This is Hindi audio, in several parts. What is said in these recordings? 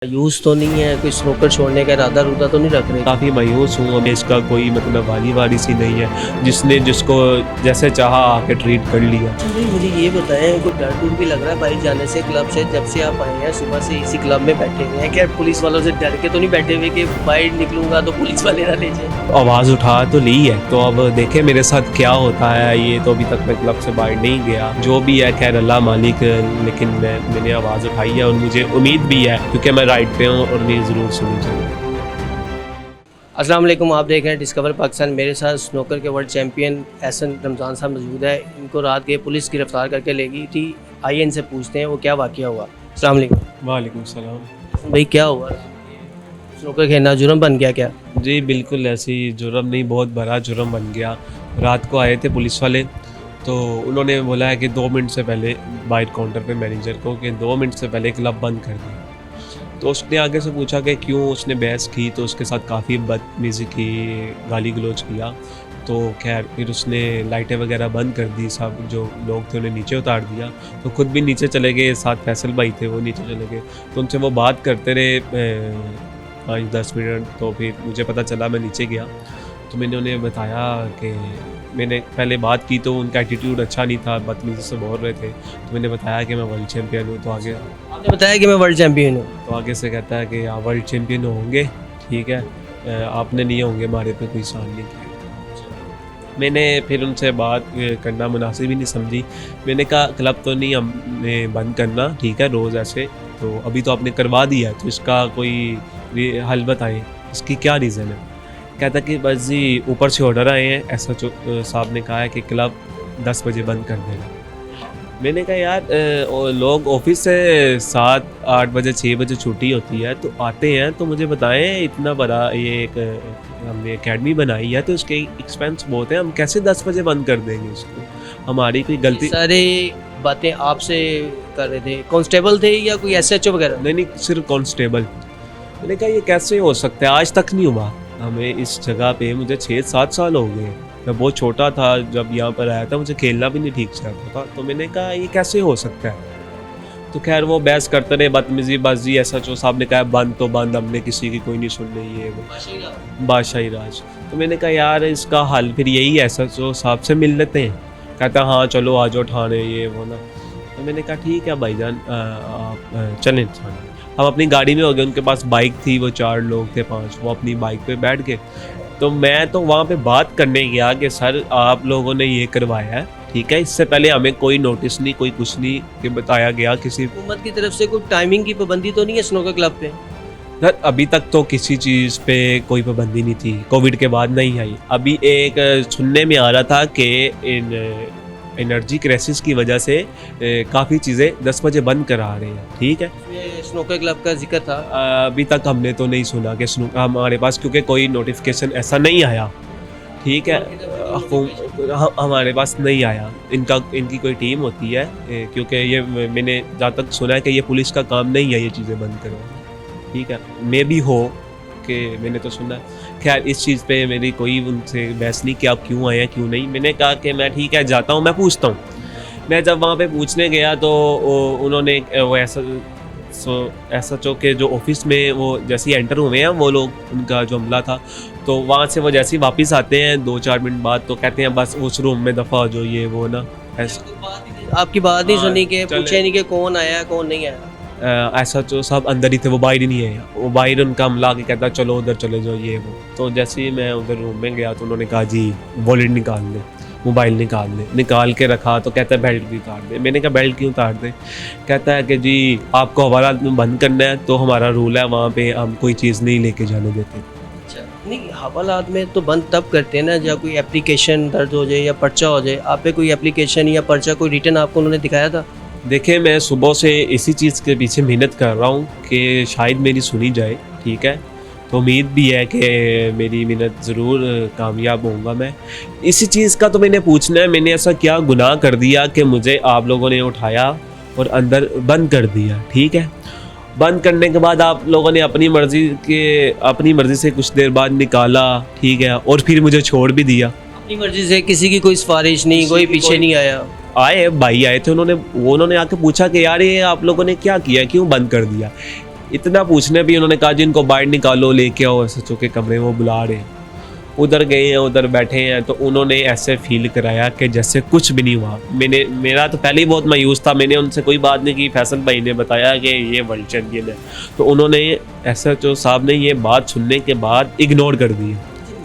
यूज़ तो नहीं है, कोई स्नूकर छोड़ने का इरादा रूदा तो नहीं रख रहे? काफ़ी मायूस हूँ। अब इसका कोई मतलब वाली वारिस ही नहीं है जिसने जिसको जैसे चाहा आके ट्रीट कर लिया। अच्छा भाई, मुझे ये बताएं, कोई डर डूर भी लग रहा है बाइक जाने से क्लब से? जब से आप आए हैं सुबह से इसी क्लब में बैठे हुए हैं, क्या पुलिस वालों से डर के तो नहीं बैठे हुए कि बाइक निकलूंगा तो पुलिस वाले ना ले जाए? आवाज़ उठा तो ली है, तो अब देखे मेरे साथ क्या होता है। ये तो अभी तक मैं क्लब से बाहर नहीं गया, जो भी है खैर अल्लाह मालिक। लेकिन मैंने आवाज़ उठाई है और मुझे उम्मीद भी है क्योंकि मैं राइड पे हूँ और ये ज़रूर सुनी चाहिए। अस्सलाम वालेकुम, आप देख रहे हैं डिस्कवर पाकिस्तान। मेरे साथ स्नूकर के वर्ल्ड चैंपियन एहसन रमज़ान साहब मौजूद है। इनको रात के पुलिस गिरफ्तार करके ले गई थी। आइए इनसे पूछते हैं वो क्या वाक़या हुआ। अस्सलाम वालेकुम। वालेकुम सलाम। भाई क्या हुआ? स्नूकर खेलना जुर्म बन गया क्या? जी बिल्कुल, ऐसी जुर्म नहीं, बहुत बड़ा जुर्म बन गया। रात को आए थे पुलिस वाले, तो उन्होंने बोला है कि 2 मिनट से पहले बाइट काउंटर पे मैनेजर को कि 2 मिनट से पहले क्लब बंद कर दी। तो उसने आगे से पूछा कि क्यों, उसने बहस की तो उसके साथ काफ़ी बदतमीज़ी की, गाली गलौज किया। तो खैर फिर उसने लाइटें वगैरह बंद कर दी, सब जो लोग थे उन्हें नीचे उतार दिया। तो खुद भी नीचे चले गए, साथ फैसल भाई थे वो नीचे चले गए। तो उनसे वो बात करते रहे 5-10 मिनट। तो फिर मुझे पता चला, मैं नीचे गया तो मैंने उन्हें बताया कि मैंने पहले बात की तो उनका एटीट्यूड अच्छा नहीं था, बदतमीज़ी से बोल रहे थे। तो मैंने बताया कि मैं वर्ल्ड चैम्पियन हूँ। तो आगे आपने बताया कि मैं वर्ल्ड चैंपियन हूँ। तो आगे से कहता है कि आप वर्ल्ड चैम्पियन होंगे, ठीक है, आपने नहीं होंगे, हमारे पे कोई साल नहीं किया। मैंने फिर उनसे बात करना मुनासिब ही नहीं समझी। मैंने कहा क्लब तो नहीं हमने बंद करना, ठीक है, रोज़ ऐसे तो अभी तो आपने करवा दिया है, तो इसका कोई हल बताएं, इसकी क्या रीज़न है। कहता कि बस जी ऊपर से ऑर्डर आए हैं, ऐसा साहब ने कहा है कि क्लब 10 बजे बंद कर देना। मैंने कहा यार लोग ऑफिस से 7-8 बजे 6 बजे छुट्टी होती है तो आते हैं, तो मुझे बताएं, इतना बड़ा ये एक हमने एकेडमी बनाई है तो उसके एक्सपेंस बहुत है, हम कैसे 10 बजे बंद कर देंगे इसको, हमारी कोई गलती। सारे बातें आपसे कर रहे थे? कांस्टेबल थे या कोई एसएचओ वगैरह? नहीं, सिर्फ कांस्टेबल। मैंने कहा ये कैसे हो सकता है, आज तक नहीं हुआ हमें इस जगह पे। मुझे 6-7 साल हो गए, मैं बहुत छोटा था जब यहाँ पर आया था, मुझे खेलना भी नहीं ठीक से आता था। तो मैंने कहा ये कैसे हो सकता है। तो खैर वो बहस करते रहे, बदतमीजी बाजी। एसएचओ साहब ने कहा बंद तो बंद, हमने किसी की कोई नहीं सुन रही, ये वो बादशाही राज। तो मैंने कहा यार इसका हल फिर यही है, एसएचओ साहब से मिल लेते हैं। कहता हाँ चलो आ जाओ थाने, ये वो ना। तो मैंने कहा ठीक है भाईजान, आप चलें थाने। हम अपनी गाड़ी में हो गए, उनके पास बाइक थी, वो 4 लोग थे 5, वो अपनी बाइक पे बैठ गए। तो मैं तो वहाँ पे बात करने गया कि सर आप लोगों ने ये करवाया है, ठीक है, इससे पहले हमें कोई नोटिस नहीं, कोई कुछ नहीं कि बताया गया किसी। हुकूमत की तरफ से कोई टाइमिंग की पाबंदी तो नहीं है स्नूकर क्लब पे? सर अभी तक तो किसी चीज़ पे कोई पाबंदी नहीं थी, कोविड के बाद नहीं आई। अभी एक सुनने में आ रहा था कि इन एनर्जी क्राइसिस की वजह से काफ़ी चीज़ें 10 बजे बंद करा रहे हैं, ठीक है। इसमें स्नूकर क्लब का जिक्र था? अभी तक हमने तो नहीं सुना कि हमारे पास, क्योंकि कोई नोटिफिकेशन ऐसा नहीं आया, ठीक है, हमारे पास नहीं आया। इनकी कोई टीम होती है, क्योंकि ये मैंने जहाँ तक सुना है कि ये पुलिस का काम नहीं है ये चीज़ें बंद करवाना, ठीक है। मे भी हो कि मैंने तो सुना है। खैर इस चीज़ पे मेरी कोई उनसे बहस नहीं कि आप क्यों आए हैं क्यों नहीं। मैंने कहा कि मैं ठीक है जाता हूँ, मैं पूछता हूँ। मैं जब वहाँ पे पूछने गया तो उन्होंने वो ऐसा के जो ऑफिस में वो जैसे ही एंटर हुए हैं वो लोग, उनका जो अमला था, तो वहाँ से वो जैसे ही वापस आते हैं 2-4 मिनट बाद, तो कहते हैं बस उस रूम में दफ़ा हो जो, ये वो ना ऐसा। आपकी बात नहीं हाँ, सुनी कि चले। पूछे नहीं कि कौन आया कौन नहीं आया? ऐसा जो सब अंदर ही थे, वो बाहर ही नहीं है। वो बाहर उनका अमला के कहता चलो उधर चले जाओ, ये वो। तो जैसे ही मैं उधर रूम में गया तो उन्होंने कहा जी वॉलेट निकाल दे, मोबाइल निकाल के रखा। तो कहता है बेल्ट भी उतार दे। मैंने कहा बेल्ट क्यों उतार दे। कहता है कि जी आपको हवाला बंद करना है तो हमारा रूल है, वहाँ पे हम कोई चीज़ नहीं लेके जाने देते। अच्छा, नहीं हवालात में तो बंद तब करते हैं ना जब कोई एप्लीकेशन दर्ज हो जाए या पर्चा हो जाए। आप पे कोई एप्लीकेशन या पर्चा कोई रिटर्न आपको उन्होंने दिखाया था? देखिए मैं सुबह से इसी चीज़ के पीछे मेहनत कर रहा हूँ कि शायद मेरी सुनी जाए, ठीक है। तो उम्मीद भी है कि मेरी मेहनत ज़रूर कामयाब होऊंगा मैं। इसी चीज़ का तो मैंने पूछना है, मैंने ऐसा क्या गुनाह कर दिया कि मुझे आप लोगों ने उठाया और अंदर बंद कर दिया, ठीक है। बंद करने के बाद आप लोगों ने अपनी मर्ज़ी से कुछ देर बाद निकाला, ठीक है, और फिर मुझे छोड़ भी दिया। अपनी मर्जी से, किसी की कोई सिफारिश नहीं, कोई पीछे नहीं आया? आए भाई आए थे, उन्होंने आके पूछा कि यार ये आप लोगों ने क्या किया, क्यों बंद कर दिया। इतना पूछने भी उन्होंने कहा जी इनको बाहर निकालो, लेके आओ SHO के कमरे, वो बुला रहे हैं। उधर गए हैं, उधर बैठे हैं, तो उन्होंने ऐसे फील कराया कि जैसे कुछ भी नहीं हुआ। मेरा तो पहले ही बहुत मायूस था, मैंने उनसे कोई बात नहीं की। फैसल भाई ने बताया कि ये वर्ल्ड चैम्पियन है, तो उन्होंने SHO साहब ने ये बात सुनने के बाद इग्नोर कर दी।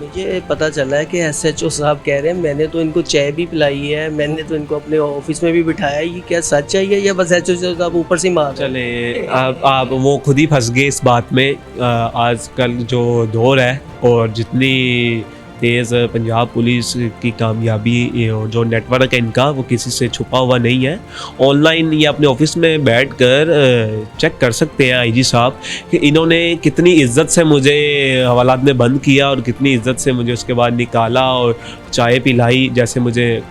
मुझे पता चला है कि SHO साहब कह रहे हैं मैंने तो इनको चाय भी पिलाई है, मैंने तो इनको अपने ऑफिस में भी बिठाया। ये क्या सच है या बस SHO साहब ऊपर से मार रहे हैं? चले आप वो खुद ही फंस गए इस बात में। आजकल जो दौर है और जितनी तेज़ पंजाब पुलिस की कामयाबी और जो नेटवर्क है इनका, वो किसी से छुपा हुआ नहीं है। ऑनलाइन ये अपने ऑफिस में बैठकर चेक कर सकते हैं IG साहब कि इन्होंने कितनी इज्जत से मुझे हवालात में बंद किया और कितनी इज्जत से मुझे उसके बाद निकाला और चाय पिलाई, जैसे मुझे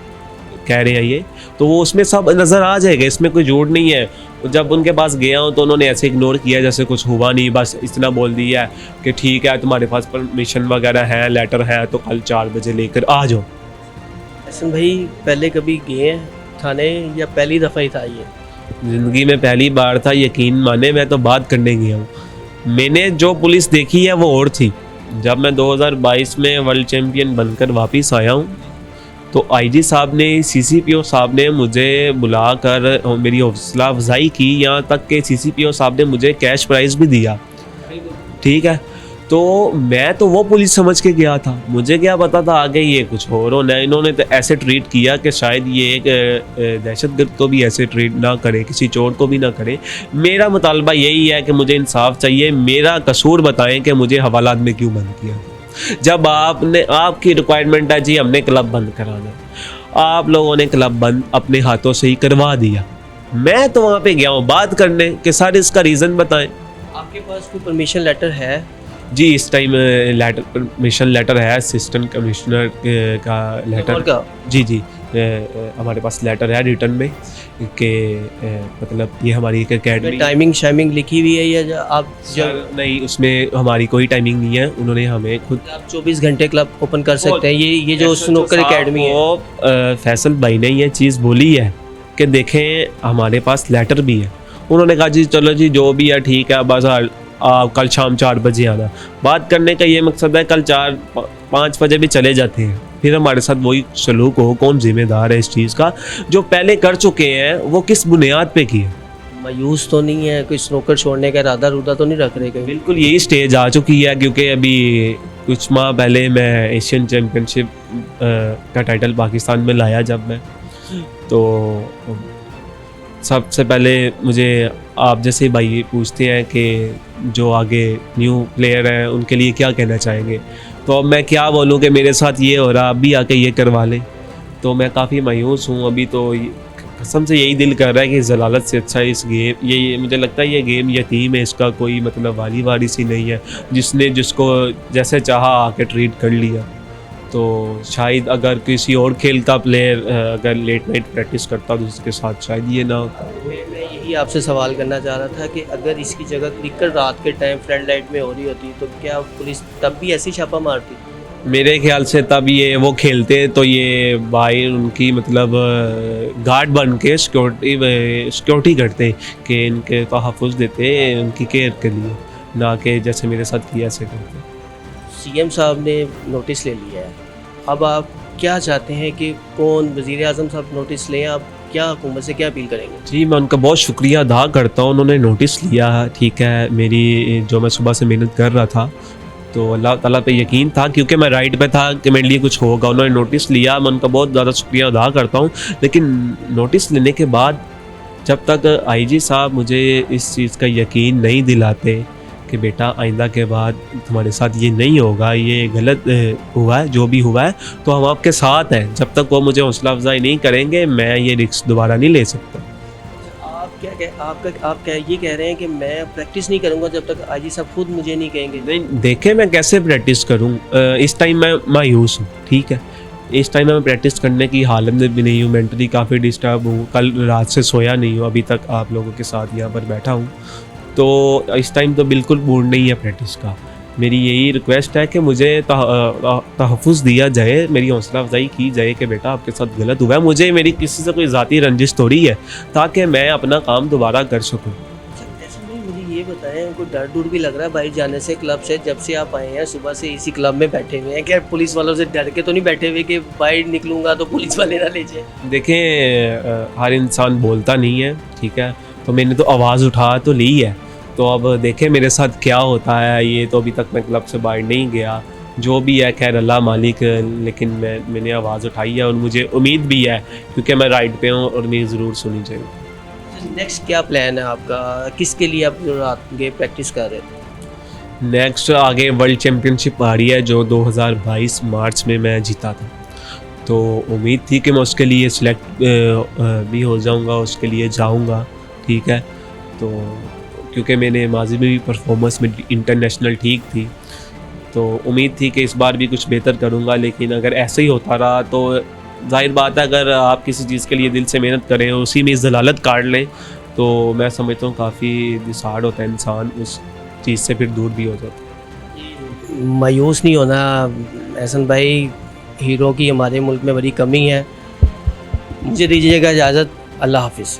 कह रहे हैं ये, तो वो उसमें सब नज़र आ जाएगा, इसमें कोई झूठ नहीं है। जब उनके पास गया हूँ तो उन्होंने ऐसे इग्नोर किया जैसे कुछ हुआ नहीं, बस इतना बोल दिया है कि ठीक है तुम्हारे पास परमिशन वगैरह है, लेटर है, तो कल 4 बजे लेकर आ जाओ। एहसन भाई पहले कभी गए हैं थाने या पहली दफ़ा ही था ये? ज़िंदगी में पहली बार था, यकीन माने। मैं तो बात करने गया हूँ, मैंने जो पुलिस देखी है वो और थी। जब मैं 2022 में वर्ल्ड चैम्पियन बनकर वापस आया हूँ तो IG साहब ने, CCPO साहब ने मुझे बुलाकर मेरी हौसला अफजाई की, यहाँ तक कि CCPO साहब ने मुझे कैश प्राइज़ भी दिया। ठीक है, तो मैं तो वो पुलिस समझ के गया था, मुझे क्या पता था आगे ये कुछ और होना है। इन्होंने तो ऐसे ट्रीट किया कि शायद ये एक दहशतगर्द को भी ऐसे ट्रीट ना करे, किसी चोर को भी ना करे। मेरा मुतालबा यही है कि मुझे इंसाफ चाहिए, मेरा कसूर बताएं कि मुझे हवालात में क्यों बंद किया। जब आपकी रिक्वायरमेंट है जी हमने क्लब बंद कराना, आप लोगों ने क्लब बंद अपने हाथों से ही करवा दिया। मैं तो वहाँ पे गया हूँ बात करने के, सारे इसका रीज़न बताएं। आपके पास कोई परमिशन लेटर है? जी इस टाइम परमिशन लेटर है, असिस्टेंट कमिश्नर का लेटर का? जी हमारे पास लेटर है रिटर्न में कि मतलब ये हमारी एक अकेडमी। टाइमिंग शाइमिंग लिखी हुई है या आप जब नहीं, उसमें हमारी कोई टाइमिंग नहीं है, उन्होंने हमें खुद आप 24 घंटे क्लब ओपन कर सकते हैं? ये जो स्नूकर एकेडमी है, फैसल भाई ने ये चीज़ बोली है कि देखें हमारे पास लेटर भी है। उन्होंने कहा जी चलो जी जो भी है ठीक है, बस आप कल शाम 4 बजे आना। बात करने का ये मकसद है, कल 4-5 बजे भी चले जाते हैं, फिर हमारे साथ वही सलूक हो। कौन जिम्मेदार है इस चीज़ का? जो पहले कर चुके हैं वो किस बुनियाद पे किए? मायूस तो नहीं है, कोई स्नूकर छोड़ने का इरादा रुदा तो नहीं रख रहे कहीं? बिल्कुल यही स्टेज आ चुकी है, क्योंकि अभी कुछ माह पहले मैं एशियन चैम्पियनशिप का टाइटल पाकिस्तान में लाया। जब मैं तो सबसे पहले मुझे आप जैसे भाई पूछते हैं कि जो आगे न्यू प्लेयर हैं उनके लिए क्या कहना चाहेंगे, तो अब मैं क्या बोलूं कि मेरे साथ ये हो रहा, आप भी आके ये करवा लें। तो मैं काफ़ी मायूस हूं अभी। तो कसम से यही दिल कर रहा है कि जलालत से अच्छा इस गेम, ये मुझे लगता है ये गेम यतीम है, इसका कोई मतलब वाली वारिस ही नहीं है, जिसने जिसको जैसे चाहा आके ट्रीट कर लिया। तो शायद अगर किसी और खेल का प्लेयर अगर लेट नाइट प्रैक्टिस करता तो उसके साथ शायद ये ना होता। मैं यही आपसे सवाल करना चाह रहा था कि अगर इसकी जगह क्रिकेट रात के टाइम फ्लड लाइट में हो रही होती तो क्या पुलिस तब भी ऐसी छापा मारती? मेरे ख्याल से तब ये वो खेलते तो ये भाई उनकी मतलब गार्ड बन के सिक्योरिटी करते कि इनके तहफ़्फ़ुज़ देते उनकी केयर के लिए, ना कि जैसे मेरे साथ किया ऐसे करते। CM साहब ने नोटिस ले लिया है, अब आप क्या चाहते हैं कि कौन वज़ीर आज़म साहब नोटिस लें? आप क्या हुकूमत से क्या अपील करेंगे? जी मैं उनका बहुत शुक्रिया अदा करता हूँ, उन्होंने नोटिस लिया। ठीक है, मेरी जो मैं सुबह से मेहनत कर रहा था तो अल्लाह ताला पे यकीन था, क्योंकि मैं राइट पे था कि मेरे लिए कुछ होगा। उन्होंने नोटिस लिया, मैं उनका बहुत ज़्यादा शुक्रिया अदा करता हूँ। लेकिन नोटिस लेने के बाद जब तक IG साहब मुझे इस चीज़ का यकीन नहीं दिलाते कि बेटा आइंदा के बाद तुम्हारे साथ ये नहीं होगा, ये गलत हुआ है, जो भी हुआ है तो हम आपके साथ हैं, जब तक वो मुझे हौसला अफजाई नहीं करेंगे मैं ये रिस्क दोबारा नहीं ले सकता। आप क्या ये कह रहे हैं कि मैं प्रैक्टिस नहीं करूंगा जब तक IG साहब खुद मुझे नहीं कहेंगे? नहीं, देखें मैं कैसे प्रैक्टिस करूं, इस टाइम मैं मायूस हूँ। ठीक है, इस टाइम मैं प्रैक्टिस करने की हालत में भी नहीं हूँ, मेंटली काफ़ी डिस्टर्ब हूँ, कल रात से सोया नहीं हूँ, अभी तक आप लोगों के साथ यहाँ पर बैठा हूँ। तो इस टाइम तो बिल्कुल मूड नहीं है प्रैक्टिस का। मेरी यही रिक्वेस्ट है कि मुझे तहफ़्फ़ुज़ दिया जाए, मेरी हौसला अफजाई की जाए कि बेटा आपके साथ गलत हुआ है, मुझे मेरी किसी से कोई ज़ाती रंजिश थोड़ी है, ताकि मैं अपना काम दोबारा कर सकूँ। ऐसा नहीं, मुझे ये बताएं हैं, उनको डर डूर भी लग रहा है बाहर जाने से क्लब से? जब से आप आए हैं सुबह से इसी क्लब में बैठे हुए हैं, क्या पुलिस वालों से डर के तो नहीं बैठे हुए कि बाहर निकलूंगा तो पुलिस वाले ना ले जाए? देखें हर इंसान बोलता नहीं है, ठीक है, तो मैंने तो आवाज़ उठा तो ली है, तो अब देखें मेरे साथ क्या होता है। ये तो अभी तक मैं क्लब से बाहर नहीं गया, जो भी है खैर अल्लाह मालिक, लेकिन मैंने आवाज़ उठाई है और मुझे उम्मीद भी है क्योंकि मैं राइड पे हूँ और मेरी ज़रूर सुनी चाहिए। नेक्स्ट क्या प्लान है आपका? किसके लिए आप आगे प्रैक्टिस कर रहे थे? नेक्स्ट आगे वर्ल्ड चैम्पियनशिप आ रही है जो 2022 मार्च में मैं जीता था, तो उम्मीद थी कि मैं उसके लिए सिलेक्ट भी हो जाऊंगा, उसके लिए जाऊंगा, ठीक है। तो क्योंकि मैंने माजी में भी परफॉर्मेंस में इंटरनेशनल ठीक थी, तो उम्मीद थी कि इस बार भी कुछ बेहतर करूंगा। लेकिन अगर ऐसे ही होता रहा तो जाहिर बात है, अगर आप किसी चीज़ के लिए दिल से मेहनत करें और उसी में जलालत काट लें, तो मैं समझता हूँ काफ़ी डिसहार्ड होता है इंसान, उस चीज़ से फिर दूर भी हो जाता है। मायूस नहीं होना एहसन भाई, हीरो की हमारे मुल्क में बड़ी कमी है। मुझे दीजिएगा इजाज़त, अल्लाह हाफिज़।